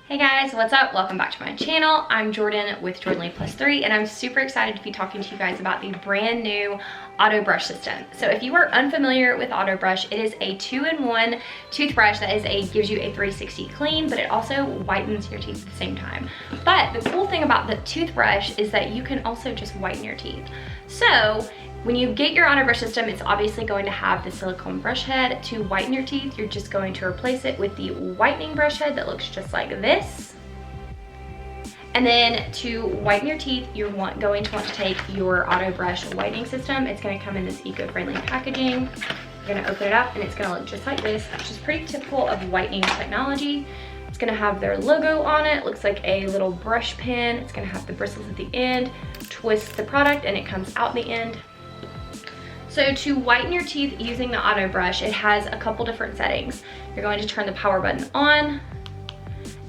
Hey guys, what's up? Welcome back to my channel. I'm Jordan with JordanLee+3 and I'm super excited to be talking to you guys about the brand new AutoBrush system. So if you are unfamiliar with AutoBrush, it is a 2-in-1 toothbrush that gives you a 360 clean, but it also whitens your teeth at the same time. But the cool thing about the toothbrush is that you can also just whiten your teeth. So when you get your AutoBrush system, it's obviously going to have the silicone brush head to whiten your teeth. You're just going to replace it with the whitening brush head that looks just like this. And then to whiten your teeth, you're going to want to take your AutoBrush whitening system. It's going to come in this eco-friendly packaging. You're going to open it up and it's going to look just like this, which is pretty typical of whitening technology. It's going to have their logo on it. Looks like a little brush pen. It's going to have the bristles at the end. Twist the product and it comes out the end. So to whiten your teeth using the AutoBrush, it has a couple different settings. You're going to turn the power button on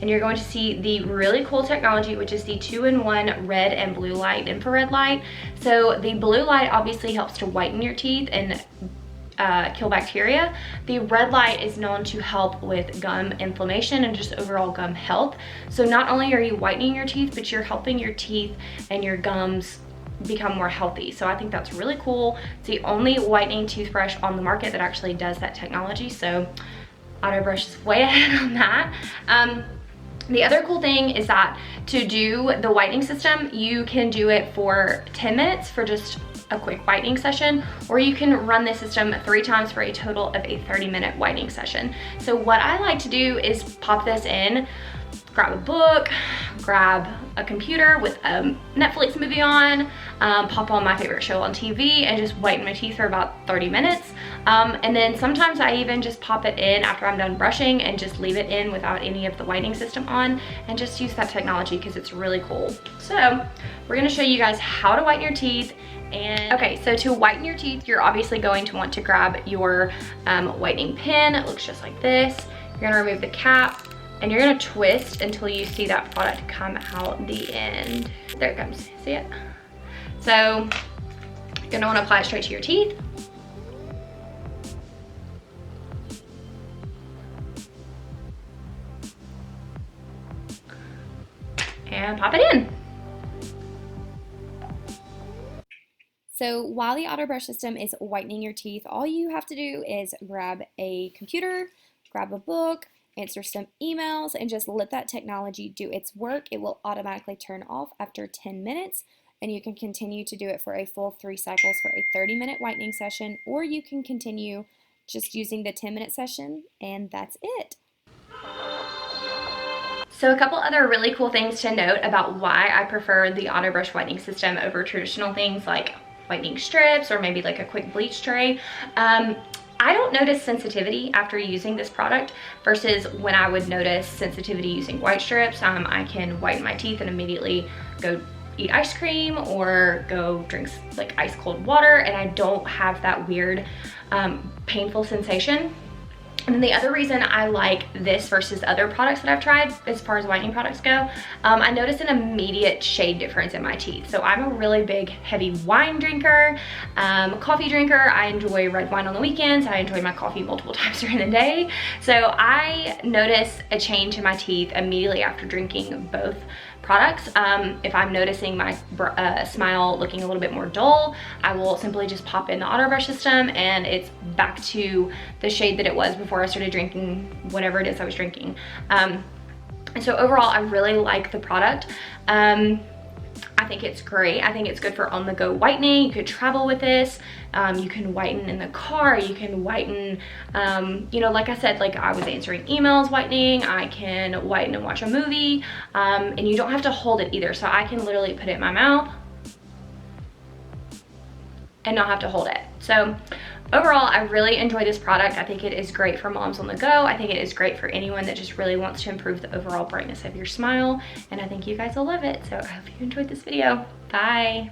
and you're going to see the really cool technology, which is the 2-in-1 red and blue light, infrared light. So the blue light obviously helps to whiten your teeth and kill bacteria. The red light is known to help with gum inflammation and just overall gum health. So not only are you whitening your teeth, but you're helping your teeth and your gums become more healthy. So I think that's really cool. It's the only whitening toothbrush on the market that actually does that technology. So AutoBrush is way ahead on that. The other cool thing is that to do the whitening system, you can do it for 10 minutes for just a quick whitening session, or you can run this system 3 times for a total of a 30-minute whitening session. So what I like to do is pop this in, grab a book, grab a computer with a Netflix movie on, pop on my favorite show on TV and just whiten my teeth for about 30 minutes. And then sometimes I even just pop it in after I'm done brushing and just leave it in without any of the whitening system on and just use that technology because it's really cool. So we're gonna show you guys how to whiten your teeth. And okay, so to whiten your teeth, you're obviously going to want to grab your whitening pen. It looks just like this. You're gonna remove the cap and you're gonna twist until you see that product come out the end. There it comes, see it? So you're gonna wanna apply it straight to your teeth. And pop it in. So while the AutoBrush system is whitening your teeth, all you have to do is grab a computer, grab a book, answer some emails, and just let that technology do its work. It will automatically turn off after 10 minutes, and you can continue to do it for a full 3 cycles for a 30-minute whitening session, or you can continue just using the 10-minute session, and that's it. So a couple other really cool things to note about why I prefer the AutoBrush whitening system over traditional things like whitening strips or maybe like a quick bleach tray. I don't notice sensitivity after using this product versus when I would notice sensitivity using white strips. I can whiten my teeth and immediately go eat ice cream or go drink like ice cold water, and I don't have that weird painful sensation. And then the other reason I like this versus other products that I've tried as far as whitening products go, I notice an immediate shade difference in my teeth. So I'm a really big heavy wine drinker, coffee drinker. I enjoy red wine on the weekends. I enjoy my coffee multiple times during the day. So I notice a change in my teeth immediately after drinking both products. If I'm noticing my smile looking a little bit more dull, I will simply just pop in the AutoBrush system and it's back to the shade that it was before I started drinking whatever it is I was drinking. And so overall, I really like the product. I think it's great. I think it's good for on-the-go whitening. You could travel with this. You can whiten in the car. You can whiten, you know, like I said, like I was answering emails whitening. I can whiten and watch a movie. And you don't have to hold it either. So I can literally put it in my mouth and not have to hold it. So overall, I really enjoy this product. I think it is great for moms on the go. I think it is great for anyone that just really wants to improve the overall brightness of your smile. And I think you guys will love it. So I hope you enjoyed this video. Bye.